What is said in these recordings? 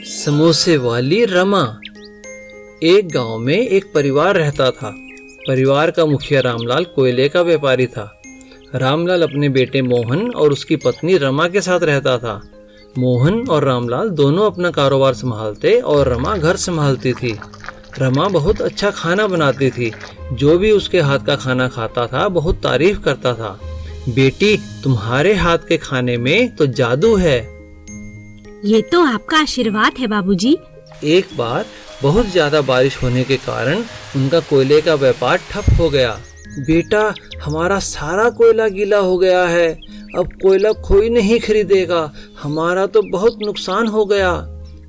समोसे वाली रमा। एक गांव में एक परिवार रहता था। परिवार का मुखिया रामलाल कोयले का व्यापारी था। रामलाल अपने बेटे मोहन और उसकी पत्नी रमा के साथ रहता था। मोहन और रामलाल दोनों अपना कारोबार संभालते और रमा घर संभालती थी। रमा बहुत अच्छा खाना बनाती थी। जो भी उसके हाथ का खाना खाता था बहुत तारीफ करता था। बेटी, तुम्हारे हाथ के खाने में तो जादू है। ये तो आपका आशीर्वाद है बाबूजी। एक बार बहुत ज्यादा बारिश होने के कारण उनका कोयले का व्यापार ठप हो गया। बेटा, हमारा सारा कोयला गीला हो गया है। अब कोयला कोई नहीं खरीदेगा। हमारा तो बहुत नुकसान हो गया।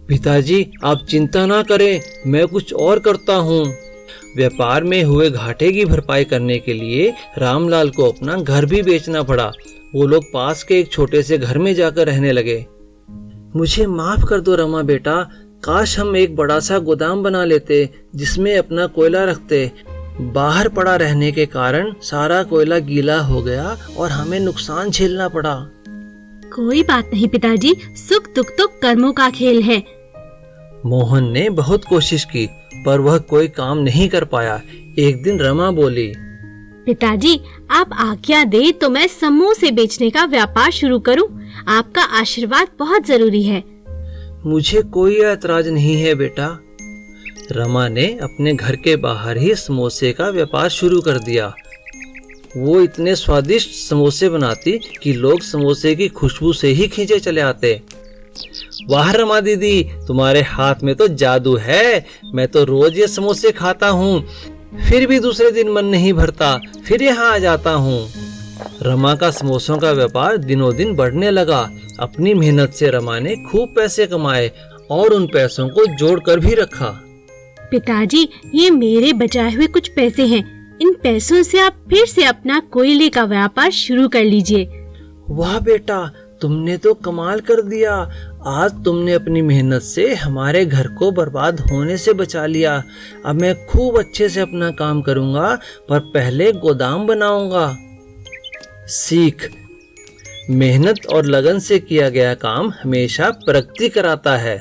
पिताजी, आप चिंता ना करें, मैं कुछ और करता हूँ। व्यापार में हुए घाटे की भरपाई करने के लिए रामलाल को अपना घर भी बेचना पड़ा। वो लोग पास के एक छोटे से घर में जाकर रहने लगे। मुझे माफ कर दो रमा बेटा, काश हम एक बड़ा सा गोदाम बना लेते जिसमें अपना कोयला रखते। बाहर पड़ा रहने के कारण सारा कोयला गीला हो गया और हमें नुकसान झेलना पड़ा। कोई बात नहीं पिताजी, सुख दुख तो कर्मों का खेल है। मोहन ने बहुत कोशिश की पर वह कोई काम नहीं कर पाया। एक दिन रमा बोली, पिताजी, आप आज्ञा दे तो मैं समोसे बेचने का व्यापार शुरू करूं। आपका आशीर्वाद बहुत जरूरी है। मुझे कोई ऐतराज नहीं है बेटा। रमा ने अपने घर के बाहर ही समोसे का व्यापार शुरू कर दिया। वो इतने स्वादिष्ट समोसे बनाती कि लोग समोसे की खुशबू से ही खींचे चले आते। वाह रमा दीदी, तुम्हारे हाथ में तो जादू है। मैं तो रोज ये समोसे खाता हूँ, फिर भी दूसरे दिन मन नहीं भरता, फिर यहाँ आ जाता हूँ। रमा का समोसों का व्यापार दिनों दिन बढ़ने लगा। अपनी मेहनत से रमा ने खूब पैसे कमाए और उन पैसों को जोड़ कर भी रखा। पिताजी, ये मेरे बचाए हुए कुछ पैसे हैं। इन पैसों से आप फिर से अपना कोयले का व्यापार शुरू कर लीजिए। वाह बेटा, तुमने तो कमाल कर दिया। आज तुमने अपनी मेहनत से हमारे घर को बर्बाद होने से बचा लिया। अब मैं खूब अच्छे से अपना काम करूंगा, पर पहले गोदाम बनाऊंगा। सीख, मेहनत और लगन से किया गया काम हमेशा प्रगति कराता है।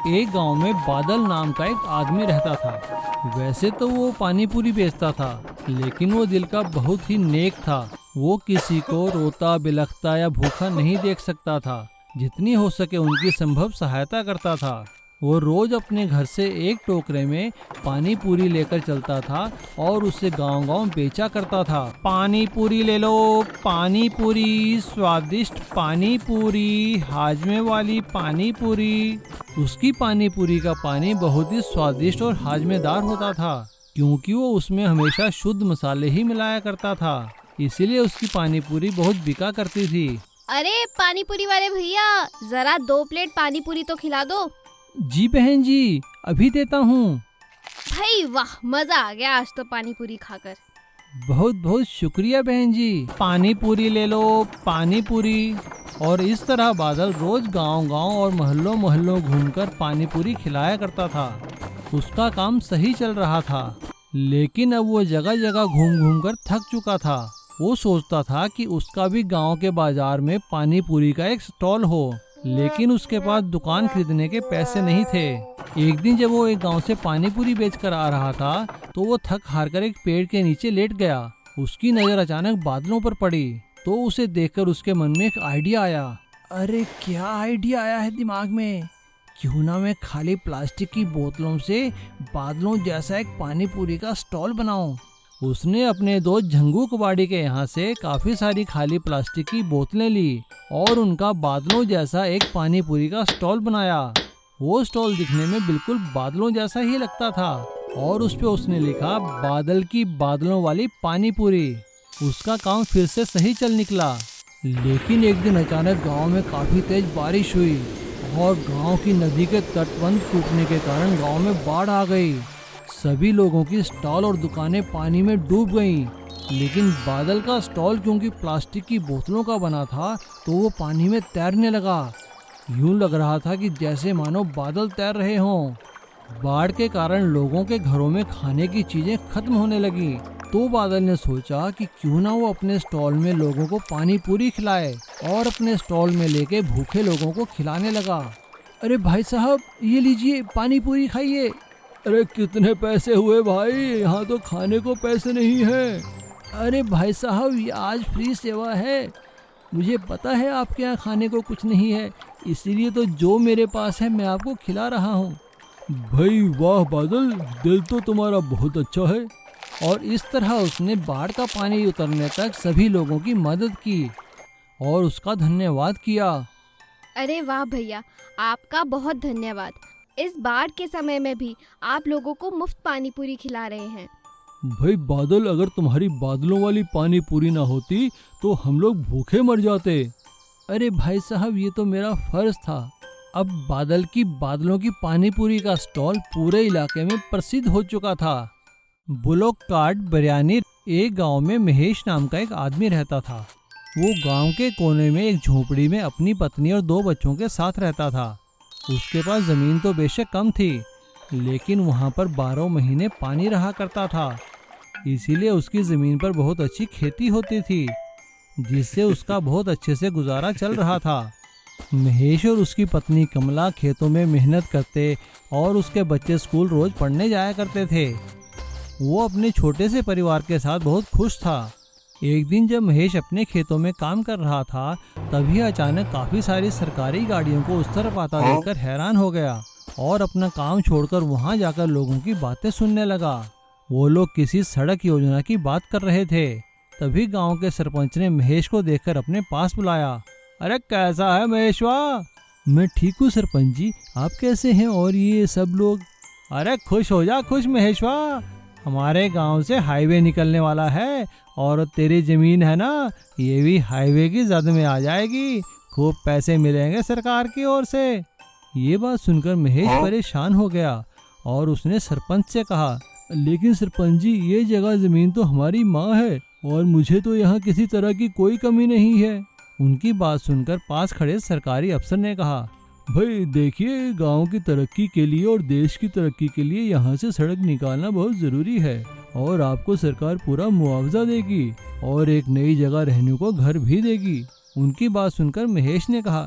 एक गांव में बादल नाम का एक आदमी रहता था। वैसे तो वो पानी पूरी बेचता था, लेकिन वो दिल का बहुत ही नेक था। वो किसी को रोता बिलखता या भूखा नहीं देख सकता था। जितनी हो सके उनकी संभव सहायता करता था। वो रोज अपने घर से एक टोकरे में पानी पूरी लेकर चलता था और उसे गांव-गांव बेचा करता था। पानी पूरी ले लो, पानी पूरी, स्वादिष्ट पानी पूरी, हाजमे वाली पानी पूरी। उसकी पानी पूरी का पानी बहुत ही स्वादिष्ट और हाजमेदार होता था, क्योंकि वो उसमें हमेशा शुद्ध मसाले ही मिलाया करता था। इसीलिए उसकी पानी पूरी बहुत बिका करती थी। अरे पानी पूरी वाले भैया, जरा 2 प्लेट पानी पूरी तो खिला दो। जी बहन जी, अभी देता हूँ। भाई वाह, मजा आ गया आज तो पानी पूरी खाकर। बहुत बहुत शुक्रिया बहन जी। पानी पूरी ले लो, पानी पूरी। और इस तरह बादल रोज गांव-गांव और मोहल्लों घूमकर पानी पूरी खिलाया करता था। उसका काम सही चल रहा था, लेकिन अब वो जगह जगह घूम कर थक चुका था। वो सोचता था कि उसका भी गांव के बाजार में पानी पूरी का एक स्टॉल हो, लेकिन उसके पास दुकान खरीदने के पैसे नहीं थे। एक दिन जब वो एक गांव से पानी पूरी बेचकर आ रहा था, तो वो थक हार कर एक पेड़ के नीचे लेट गया। उसकी नजर अचानक बादलों पर पड़ी, तो उसे देखकर उसके मन में एक आइडिया आया। अरे क्या आइडिया आया है दिमाग में? क्यों ना मैं खाली प्लास्टिक की बोतलों से बादलों जैसा एक पानी पूरी का स्टॉल बनाऊं। उसने अपने दोस्त झंगू कबाड़ी के यहाँ से काफी सारी खाली प्लास्टिक की बोतलें ली और उनका बादलों जैसा एक पानी पूरी का स्टॉल बनाया। वो स्टॉल दिखने में बिल्कुल बादलों जैसा ही लगता था और उस पे उसने लिखा, बादल की बादलों वाली पानी पूरी। उसका काम फिर से सही चल निकला, लेकिन एक दिन अचानक गांव में काफी तेज बारिश हुई और गांव की नदी के तटबंध टूटने के कारण गांव में बाढ़ आ गई। सभी लोगों की स्टॉल और दुकानें पानी में डूब गईं, लेकिन बादल का स्टॉल क्योंकि प्लास्टिक की बोतलों का बना था, तो वो पानी में तैरने लगा। यूं लग रहा था कि जैसे मानो बादल तैर रहे हों। बाढ़ के कारण लोगों के घरों में खाने की चीजें खत्म होने लगी, तो बादल ने सोचा कि क्यों ना वो अपने स्टॉल में लोगों को पानी पूरी खिलाए और अपने स्टॉल में लेके भूखे लोगों को खिलाने लगा। अरे भाई साहब ये लीजिए पानी पूरी खाइए। अरे कितने पैसे हुए भाई, यहाँ तो खाने को पैसे नहीं है। अरे भाई साहब ये आज फ्री सेवा है, मुझे पता है आपके यहाँ खाने को कुछ नहीं है, इसीलिए तो जो मेरे पास है मैं आपको खिला रहा हूँ। भाई वाह बादल, दिल तो तुम्हारा बहुत अच्छा है। और इस तरह उसने बाढ़ का पानी उतरने तक सभी लोगों की मदद की और उसका धन्यवाद किया। अरे वाह भैया, आपका बहुत धन्यवाद। इस बाढ़ के समय में भी आप लोगों को मुफ्त पानी पूरी खिला रहे हैं। भाई बादल, अगर तुम्हारी बादलों वाली पानी पूरी ना होती तो हम लोग भूखे मर जाते। अरे भाई साहब ये तो मेरा फर्ज था। अब बादलों की पानी पूरी का स्टॉल पूरे इलाके में प्रसिद्ध हो चुका था। Bullock cart biryani. एक गांव में महेश नाम का एक आदमी रहता था। वो गांव के कोने में एक झोपड़ी में अपनी पत्नी और 2 बच्चों के साथ रहता था। उसके पास जमीन तो बेशक कम थी, लेकिन वहां पर 12 महीने पानी रहा करता था, इसीलिए उसकी जमीन पर बहुत अच्छी खेती होती थी, जिससे उसका बहुत अच्छे से गुजारा चल रहा था। महेश और उसकी पत्नी कमला खेतों में मेहनत करते और उसके बच्चे स्कूल रोज पढ़ने जाया करते थे। वो अपने छोटे से परिवार के साथ बहुत खुश था। एक दिन जब महेश अपने खेतों में काम कर रहा था, तभी अचानक काफी सारी सरकारी गाड़ियों को उस तरफ आता देखकर हैरान हो गया और अपना काम छोड़कर वहां जाकर लोगों की बातें सुनने लगा। वो लोग किसी सड़क योजना की बात कर रहे थे। तभी गांव के सरपंच ने महेश को देखकर अपने पास बुलाया। अरे कैसा है महेशवा? मैं ठीक हूँ सरपंच जी, आप कैसे हैं और ये सब लोग? अरे खुश हो जा, खुश महेशवा, हमारे गांव से हाईवे निकलने वाला है और तेरी जमीन है ना, ये भी हाईवे की जद में आ जाएगी। खूब पैसे मिलेंगे सरकार की ओर से। ये बात सुनकर महेश परेशान हो गया और उसने सरपंच से कहा, लेकिन सरपंच जी ये जगह जमीन तो हमारी माँ है और मुझे तो यहाँ किसी तरह की कोई कमी नहीं है। उनकी बात सुनकर पास खड़े सरकारी अफसर ने कहा, भाई देखिए, गांव की तरक्की के लिए और देश की तरक्की के लिए यहाँ से सड़क निकालना बहुत ज़रूरी है और आपको सरकार पूरा मुआवजा देगी और एक नई जगह रहने को घर भी देगी। उनकी बात सुनकर महेश ने कहा,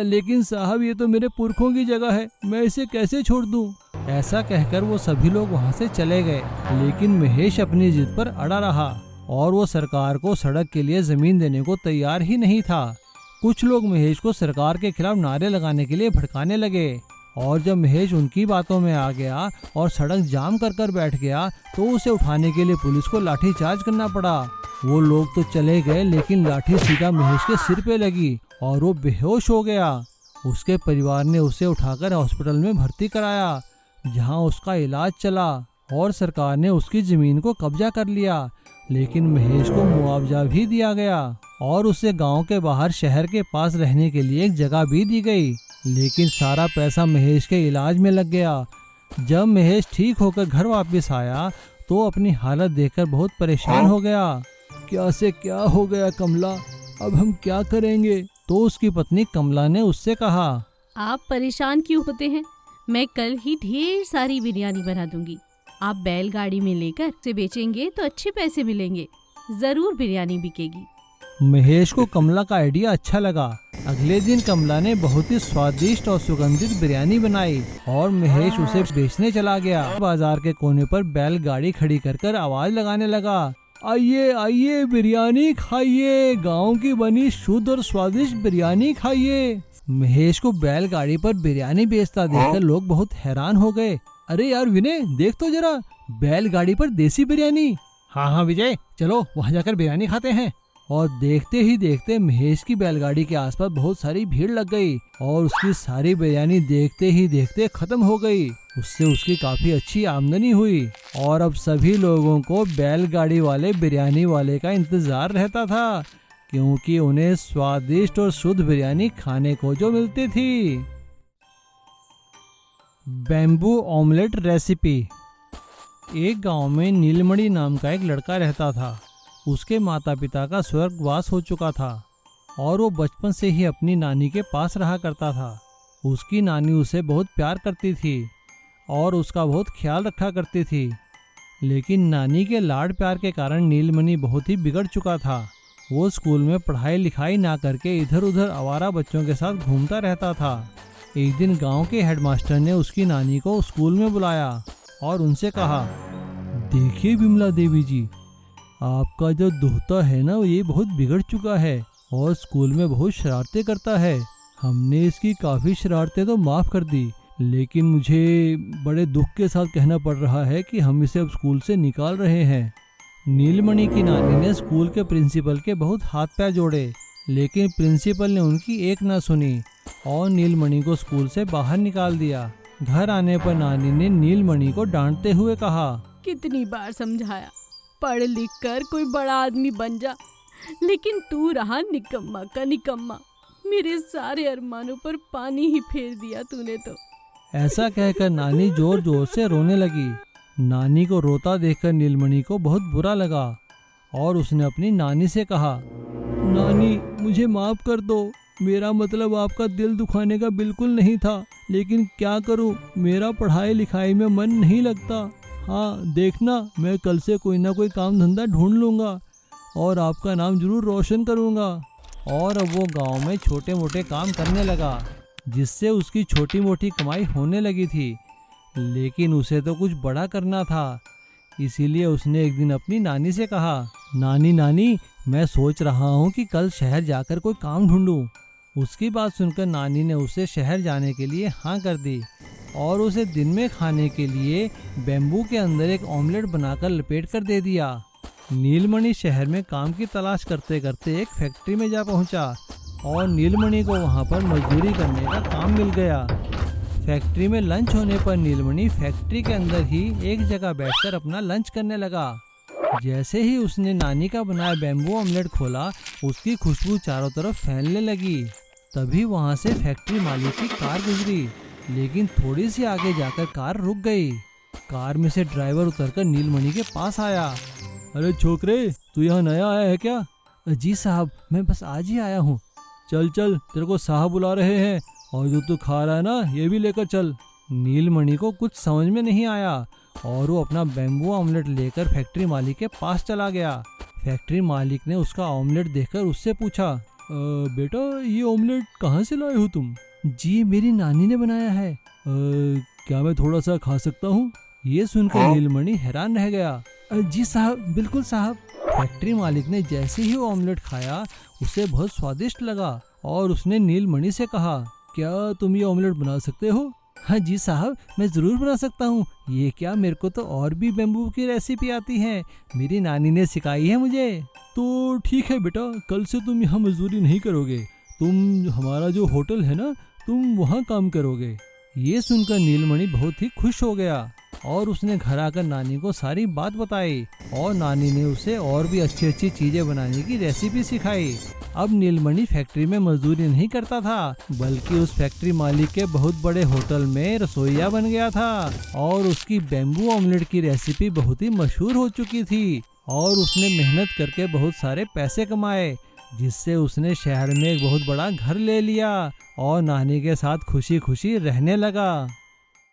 लेकिन साहब ये तो मेरे पुरखों की जगह है, मैं इसे कैसे छोड़ दूं? ऐसा कहकर वो सभी लोग वहाँ से चले गए, लेकिन महेश अपनी जिद पर अड़ा रहा और वो सरकार को सड़क के लिए जमीन देने को तैयार ही नहीं था। कुछ लोग महेश को सरकार के खिलाफ नारे लगाने के लिए भड़काने लगे और जब महेश उनकी बातों में आ गया और सड़क जाम कर बैठ गया तो उसे उठाने के लिए पुलिस को लाठीचार्ज करना पड़ा। वो लोग तो चले गए, लेकिन लाठी सीधा महेश के सिर पे लगी और वो बेहोश हो गया। उसके परिवार ने उसे उठाकर हॉस्पिटल में भर्ती कराया, जहां उसका इलाज चला और सरकार ने उसकी जमीन को कब्जा कर लिया। लेकिन महेश को मुआवजा भी दिया गया और उसे गांव के बाहर शहर के पास रहने के लिए एक जगह भी दी गई। लेकिन सारा पैसा महेश के इलाज में लग गया। जब महेश ठीक होकर घर वापस आया तो अपनी हालत देखकर बहुत परेशान हो गया। क्या से क्या हो गया कमला, अब हम क्या करेंगे? तो उसकी पत्नी कमला ने उससे कहा, आप परेशान क्यों होते हैं? मैं कल ही ढेर सारी बिरयानी बना दूंगी। आप बैलगाड़ी में लेकर उसे बेचेंगे तो अच्छे पैसे मिलेंगे, जरूर बिरयानी बिकेगी। महेश को कमला का आइडिया अच्छा लगा। अगले दिन कमला ने बहुत ही स्वादिष्ट और सुगंधित बिरयानी बनाई और महेश उसे बेचने चला गया। बाजार के कोने पर बैलगाड़ी खड़ी कर आवाज लगाने लगा, आइए आइए बिरयानी खाइए, गांव की बनी शुद्ध और स्वादिष्ट बिरयानी खाइए। महेश को बैलगाड़ी पर बिरयानी बेचता देखकर लोग बहुत हैरान हो गए। अरे यार विनय, देख तो जरा, बैलगाड़ी पर देसी बिरयानी। हाँ विजय, चलो वहाँ जाकर बिरयानी खाते हैं। और देखते ही देखते महेश की बैलगाड़ी के आसपास बहुत सारी भीड़ लग गई और उसकी सारी बिरयानी देखते ही देखते खत्म हो गई। उससे उसकी काफी अच्छी आमदनी हुई और अब सभी लोगों को बैलगाड़ी वाले बिरयानी वाले का इंतजार रहता था, क्योंकि उन्हें स्वादिष्ट और शुद्ध बिरयानी खाने को जो मिलती थी। Bamboo omelette recipe. एक गांव में नीलमणि नाम का एक लड़का रहता था। उसके माता पिता का स्वर्गवास हो चुका था और वो बचपन से ही अपनी नानी के पास रहा करता था। उसकी नानी उसे बहुत प्यार करती थी और उसका बहुत ख्याल रखा करती थी। लेकिन नानी के लाड प्यार के कारण नीलमणि बहुत ही बिगड़ चुका था। वो स्कूल में पढ़ाई लिखाई ना करके इधर उधर आवारा बच्चों के साथ घूमता रहता था। एक दिन गांव के हेडमास्टर ने उसकी नानी को स्कूल में बुलाया और उनसे कहा, देखिए विमला देवी जी, आपका जो दोहता है ना ये बहुत बिगड़ चुका है और स्कूल में बहुत शरारतें करता है। हमने इसकी काफ़ी शरारतें तो माफ़ कर दी, लेकिन मुझे बड़े दुख के साथ कहना पड़ रहा है कि हम इसे अब स्कूल से निकाल रहे हैं। नीलमणि की नानी ने स्कूल के प्रिंसिपल के बहुत हाथ पैर जोड़े, लेकिन प्रिंसिपल ने उनकी एक ना सुनी और नीलमणि को स्कूल से बाहर निकाल दिया। घर आने पर नानी ने नीलमणि को डांटते हुए कहा, कितनी बार समझाया, पढ़ लिख कर कोई बड़ा आदमी बन जा, लेकिन तू रहा निकम्मा का निकम्मा। मेरे सारे अरमानों पर पानी ही फेर दिया तूने तो। ऐसा कहकर नानी जोर जोर से रोने लगी। नानी को रोता देखकर नीलमणि को बहुत बुरा लगा और उसने अपनी नानी से कहा, नानी मुझे माफ़ कर दो, मेरा मतलब आपका दिल दुखाने का बिल्कुल नहीं था, लेकिन क्या करूं, मेरा पढ़ाई लिखाई में मन नहीं लगता। हाँ देखना, मैं कल से कोई ना कोई काम धंधा ढूंढ लूँगा और आपका नाम जरूर रोशन करूँगा। और अब वो गांव में छोटे मोटे काम करने लगा, जिससे उसकी छोटी मोटी कमाई होने लगी थी, लेकिन उसे तो कुछ बड़ा करना था। इसीलिए उसने एक दिन अपनी नानी से कहा, नानी नानी मैं सोच रहा हूँ कि कल शहर जाकर कोई काम ढूंढूं। उसकी बात सुनकर नानी ने उसे शहर जाने के लिए हाँ कर दी और उसे दिन में खाने के लिए बेम्बू के अंदर एक ऑमलेट बनाकर लपेट कर दे दिया। नीलमणि शहर में काम की तलाश करते करते एक फैक्ट्री में जा पहुंचा और नीलमणि को वहां पर मजदूरी करने का काम मिल गया। फैक्ट्री में लंच होने पर नीलमणि फैक्ट्री के अंदर ही एक जगह बैठकर अपना लंच करने लगा। जैसे ही उसने नानी का बनाया बेम्बू ऑमलेट खोला, उसकी खुशबू चारों तरफ फैलने लगी। तभी वहां से फैक्ट्री मालिक की कार गुजरी, लेकिन थोड़ी सी आगे जाकर कार रुक गई। कार में से ड्राइवर उतरकर नीलमणि के पास आया। अरे छोकरे, तू यहाँ नया आया है क्या? जी साहब, मैं बस आज ही आया हूँ। चल चल, तेरे को साहब बुला रहे हैं और जो तू खा रहा है ना ये भी लेकर चल। नीलमणि को कुछ समझ में नहीं आया और वो अपना बेम्बू ऑमलेट लेकर फैक्ट्री मालिक के पास चला गया। फैक्ट्री मालिक ने उसका ऑमलेट देखकर उससे पूछा, बेटा ये ऑमलेट कहाँ से लाए हो तुम? जी मेरी नानी ने बनाया है। क्या मैं थोड़ा सा खा सकता हूँ? ये सुनकर नीलमणि हैरान रह गया। जी साहब, बिल्कुल साहब। फैक्ट्री मालिक ने जैसे ही वो ऑमलेट खाया उसे बहुत स्वादिष्ट लगा और उसने नीलमणि से कहा, क्या तुम ये ऑमलेट बना सकते हो? हाँ जी साहब, मैं ज़रूर बना सकता हूँ। ये क्या, मेरे को तो और भी बेम्बू की रेसिपी आती है, मेरी नानी ने सिखाई है मुझे। तो ठीक है बेटा, कल से तुम यहाँ मजदूरी नहीं करोगे, तुम हमारा जो होटल है ना, तुम वहाँ काम करोगे। ये सुनकर नीलमणि बहुत ही खुश हो गया और उसने घर आकर नानी को सारी बात बताई और नानी ने उसे और भी अच्छी अच्छी चीजें बनाने की रेसिपी सिखाई। अब नीलमणि फैक्ट्री में मजदूरी नहीं करता था, बल्कि उस फैक्ट्री मालिक के बहुत बड़े होटल में रसोइया बन गया था और उसकी बेम्बू ऑमलेट की रेसिपी बहुत ही मशहूर हो चुकी थी और उसने मेहनत करके बहुत सारे पैसे कमाए, जिससे उसने शहर में एक बहुत बड़ा घर ले लिया और नानी के साथ खुशी खुशी रहने लगा।